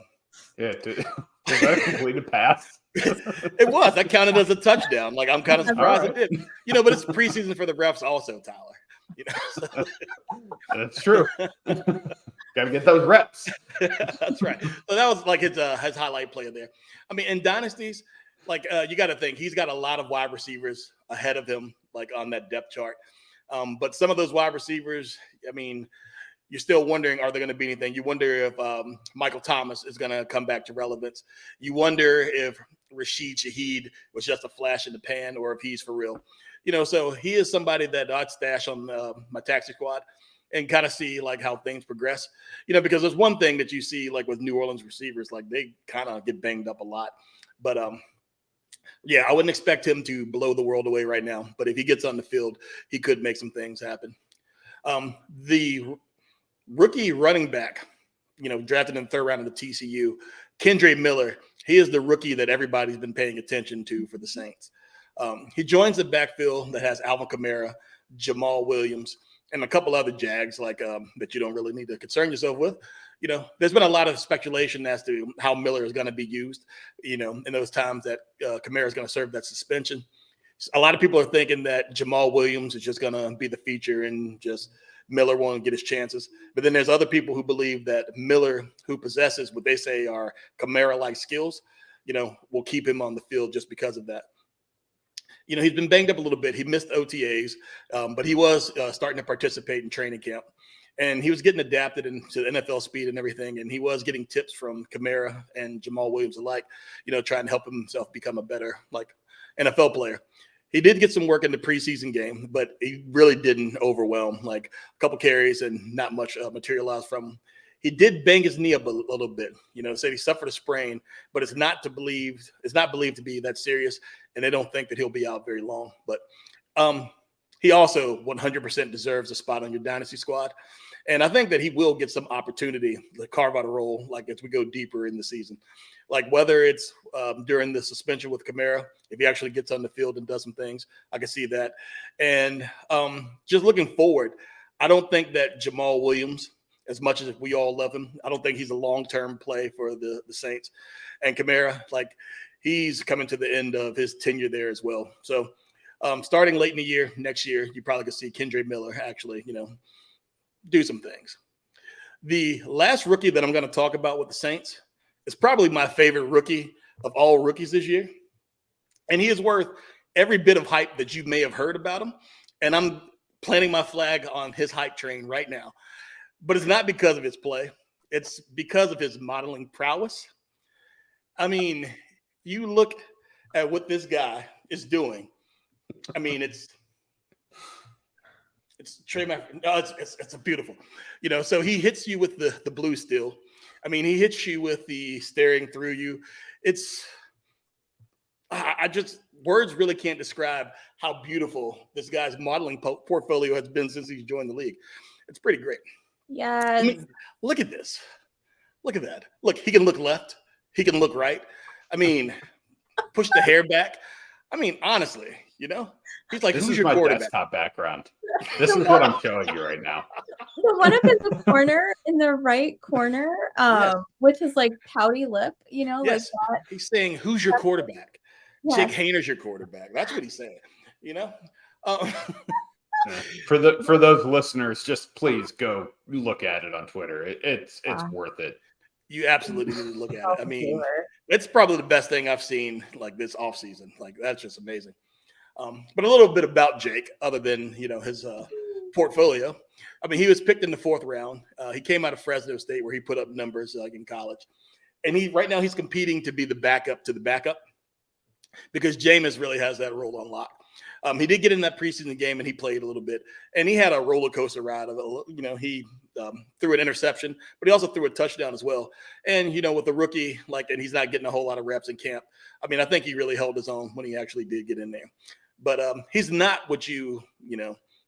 that a completed pass? It was. That counted as a touchdown. Like, I'm kind of surprised it didn't. But it's preseason for the refs also, Tyler. So. That's true. Gotta get those reps. That's right. So that was like his highlight play there. I mean, in dynasties, like you got to think he's got a lot of wide receivers ahead of him, like on that depth chart. But some of those wide receivers, I mean, you're still wondering, are there going to be anything? You wonder if Michael Thomas is going to come back to relevance. You wonder if Rashid Shaheed was just a flash in the pan or if he's for real. So he is somebody that I'd stash on my taxi squad and kind of see like how things progress, because there's one thing that you see like with New Orleans receivers, like they kind of get banged up a lot. But yeah, I wouldn't expect him to blow the world away right now. But if he gets on the field, he could make some things happen. The rookie running back, drafted in the 3rd round of the TCU, Kendre Miller, he is the rookie that everybody's been paying attention to for the Saints. He joins the backfield that has Alvin Kamara, Jamal Williams, and a couple other Jags like that you don't really need to concern yourself with. There's been a lot of speculation as to how Miller is going to be used, in those times that Kamara is going to serve that suspension. A lot of people are thinking that Jamal Williams is just going to be the feature and just Miller won't get his chances. But then there's other people who believe that Miller, who possesses what they say are Kamara-like skills, will keep him on the field just because of that. He's been banged up a little bit. He missed OTAs, but he was starting to participate in training camp. And he was getting adapted into NFL speed and everything. And he was getting tips from Kamara and Jamal Williams alike, trying to help himself become a better NFL player. He did get some work in the preseason game, but he really didn't overwhelm. A couple carries and not much materialized from him. He did bang his knee up a little bit. Said he suffered a sprain, but it's not believed to be that serious, and they don't think that he'll be out very long. But he also 100% deserves a spot on your dynasty squad. And I think that he will get some opportunity to carve out a role as we go deeper in the season. Whether it's during the suspension with Kamara, if he actually gets on the field and does some things, I can see that. And just looking forward, I don't think that Jamal Williams, as much as we all love him, I don't think he's a long-term play for the Saints. And Kamara, he's coming to the end of his tenure there as well. So starting late in the year, next year, you probably could see Kendre Miller actually, do some things. The last rookie that I'm going to talk about with the Saints is probably my favorite rookie of all rookies this year. And he is worth every bit of hype that you may have heard about him. And I'm planting my flag on his hype train right now. But it's not because of his play. It's because of his modeling prowess. I mean, you look at what this guy is doing. I mean, it's Trey Maverick. No, it's a beautiful, so he hits you with the blue still. I mean, he hits you with the staring through you. Words really can't describe how beautiful this guy's modeling portfolio has been since he's joined the league. It's pretty great. Yes. I mean, look at this. Look at that. Look, he can look left. He can look right. I mean, push the hair back. I mean, honestly, he's like, this who's is your my quarterback? Desktop background. This is what I'm showing you right now. The one up in the corner, in the right corner, with his pouty lip, Yes. that. He's saying, who's your quarterback? Yes. Jake Hayner's your quarterback. That's what he's saying. For those listeners, just please go look at it on Twitter. It's worth it. You absolutely need to look at it. I mean, it's probably the best thing I've seen this offseason. That's just amazing. But a little bit about Jake, other than his portfolio. I mean, he was picked in the 4th round. He came out of Fresno State, where he put up numbers in college, and right now he's competing to be the backup to the backup, because Jameis really has that role on lock. He did get in that preseason game, and he played a little bit, and he had a roller coaster ride of it. He threw an interception, but he also threw a touchdown as well. And with a rookie and he's not getting a whole lot of reps in camp. I mean, I think he really held his own when he actually did get in there. But he's not what you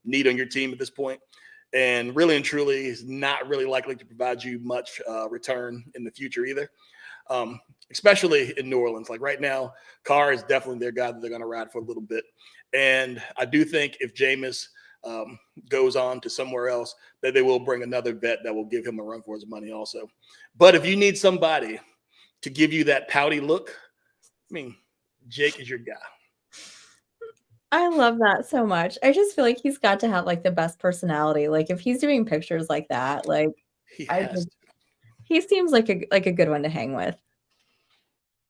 need on your team at this point, and really and truly, he's not really likely to provide you much return in the future either. Especially in New Orleans. Right now, Carr is definitely their guy that they're going to ride for a little bit. And I do think if Jameis goes on to somewhere else, that they will bring another vet that will give him a run for his money also. But if you need somebody to give you that pouty look, I mean, Jake is your guy. I love that so much. I just feel like he's got to have the best personality. If he's doing pictures like that, he seems like a good one to hang with.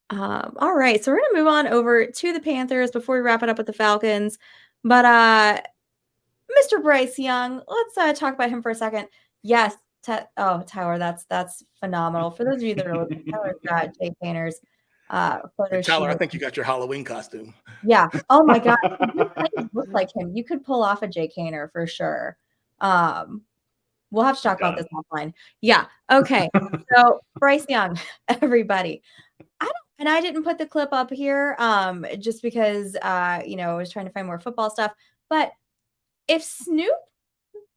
All right, so we're gonna move on over to the Panthers before we wrap it up with the Falcons. But Mr. Bryce Young, let's talk about him for a second. Yes, Tyler, that's phenomenal. For those of you that are looking, Tyler's got Jay Painter's photo. Tyler, I think you got your Halloween costume. Yeah. Oh my God, you look like him. You could pull off a Jay Painter for sure. We'll have to talk about this offline. Yeah. Okay. So Bryce Young, everybody. I didn't put the clip up here just because, I was trying to find more football stuff. But if Snoop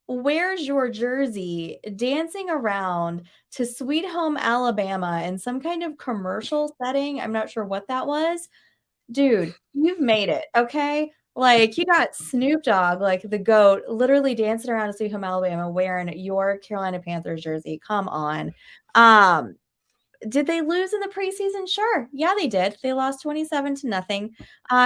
wears your jersey dancing around to Sweet Home Alabama in some kind of commercial setting, I'm not sure what that was, dude, you've made it, okay? You got Snoop Dogg, the GOAT, literally dancing around to Sweet Home Alabama wearing your Carolina Panthers jersey. Come on. Did they lose in the preseason? Sure. Yeah, they did. They lost 27-0.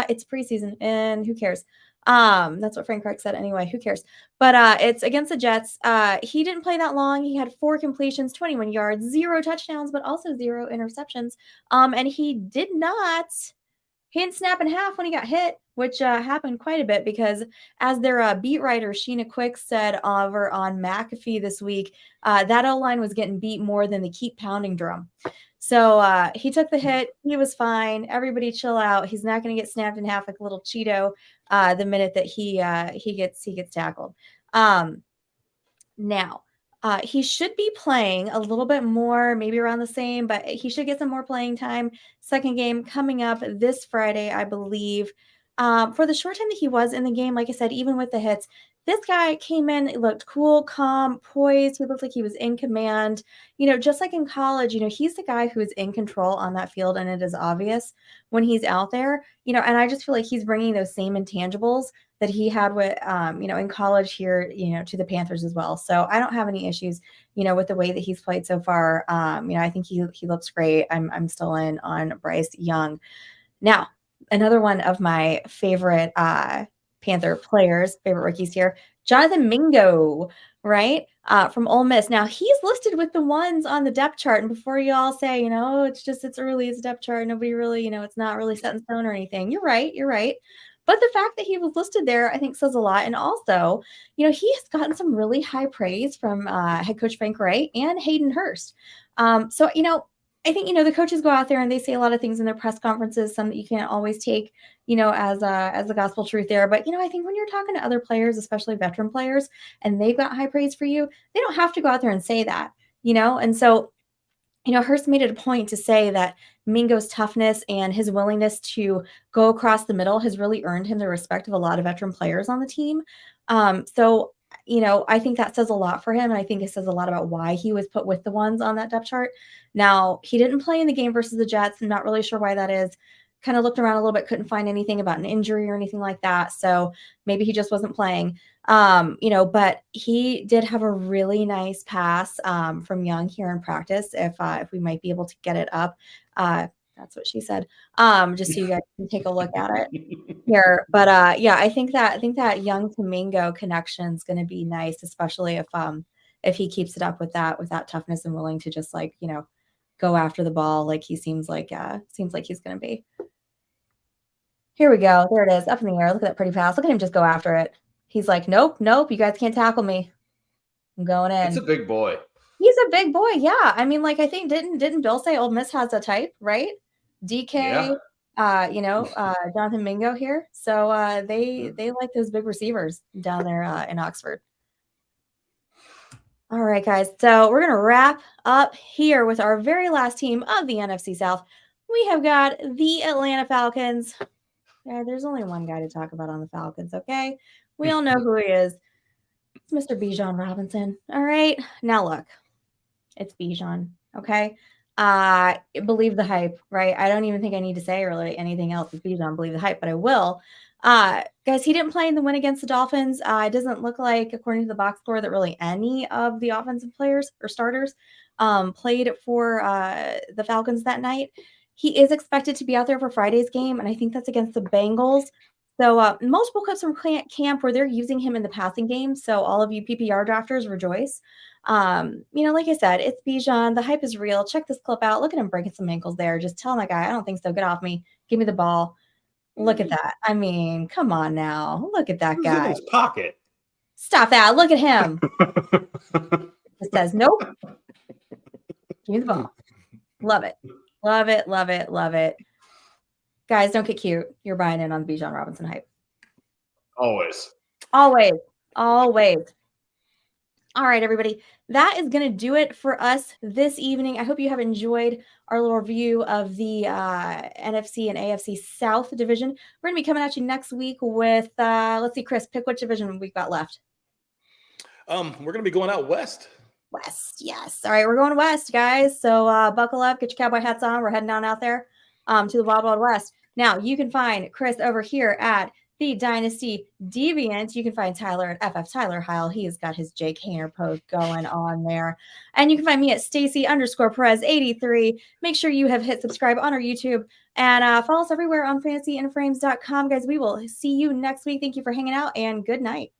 It's preseason, and who cares? That's what Frank Reich said anyway. Who cares? But it's against the Jets. He didn't play that long. He had 4 completions, 21 yards, 0 touchdowns, but also 0 interceptions. And he didn't snap in half when he got hit. which happened quite a bit because as their beat writer, Sheena Quick, said over on McAfee this week, that O-line was getting beat more than the keep pounding drum. So he took the hit. He was fine. Everybody chill out. He's not going to get snapped in half like a little Cheeto the minute that he gets tackled. Now, he should be playing a little bit more, maybe around the same, but he should get some more playing time. Second game coming up this Friday, I believe. For the short time that he was in the game, like I said, even with the hits, this guy came in, looked cool, calm, poised. He looked like he was in command. Just like in college, he's the guy who is in control on that field, and it is obvious when he's out there. And I just feel like he's bringing those same intangibles that he had with, in college here, to the Panthers as well. So I don't have any issues, with the way that he's played so far. I think he looks great. I'm still in on Bryce Young. Now, another one of my favorite Panther players, favorite rookies here, Jonathan Mingo, right? From Ole Miss. Now he's listed with the ones on the depth chart. And before you all say, it's early, it's a depth chart. Nobody really, it's not really set in stone or anything. You're right. But the fact that he was listed there, I think, says a lot. And also, he has gotten some really high praise from head coach Frank Wright and Hayden Hurst. So, I think, the coaches go out there and they say a lot of things in their press conferences, some that you can't always take, as the gospel truth there. But, I think when you're talking to other players, especially veteran players, and they've got high praise for you, they don't have to go out there and say that, And so, Hurst made it a point to say that Mingo's toughness and his willingness to go across the middle has really earned him the respect of a lot of veteran players on the team. So, I think that says a lot for him. And I think it says a lot about why he was put with the ones on that depth chart. Now, he didn't play in the game versus the Jets. I'm not really sure why that is. Kind of looked around a little bit, couldn't find anything about an injury or anything like that. So maybe he just wasn't playing. But he did have a really nice pass from Young here in practice. If we might be able to get it up, that's what she said. Just so you guys can take a look at it here. But I think that Young to Mingo connection is going to be nice, especially if he keeps it up with that toughness and willing to just go after the ball like he seems like he's going to be. Here we go. There it is, up in the air. Look at that pretty pass. Look at him just go after it. He's like, nope, you guys can't tackle me. I'm going in. It's a big boy. He's a big boy, yeah. I mean, I think didn't Bill say Ole Miss has a type, right? DK, Jonathan Mingo here. So they like those big receivers down there in Oxford. All right, guys. So we're gonna wrap up here with our very last team of the NFC South. We have got the Atlanta Falcons. Yeah, there's only one guy to talk about on the Falcons, okay? We all know who he is. It's Mr. Bijan Robinson. All right. Now look, it's Bijan, okay? Believe the hype, right? I don't even think I need to say really anything else with Bijan. Believe the hype, but I will. Guys, he didn't play in the win against the Dolphins. It doesn't look like, according to the box score, that really any of the offensive players or starters played for the Falcons that night. He is expected to be out there for Friday's game, and I think that's against the Bengals. So multiple clips from camp where they're using him in the passing game. So all of you PPR drafters rejoice. Like I said, it's Bijan. The hype is real. Check this clip out. Look at him breaking some ankles there. Just tell my guy, I don't think so. Get off me. Give me the ball. Look at that. I mean, come on now. Look at that guy. In his pocket. Stop that. Look at him. It says, nope. Give me the ball. Love it. Love it. Love it. Love it. Guys, don't get cute. You're buying in on the Bijan Robinson hype. Always. Always. Always. All right, everybody. That is going to do it for us this evening. I hope you have enjoyed our little review of the NFC and AFC South division. We're going to be coming at you next week with, let's see, Chris, pick which division we've got left. We're going to be going out west. West, yes. All right, we're going west, guys. So buckle up, get your cowboy hats on. We're heading on out there to the Wild Wild West. Now, you can find Chris over here at the Dynasty Deviant. You can find Tyler at FF Tyler Heil. He's got his Jake Hayner post going on there. And you can find me at Stacy_Perez83. Make sure you have hit subscribe on our YouTube and follow us everywhere on fantasyandframes.com. Guys, we will see you next week. Thank you for hanging out and good night.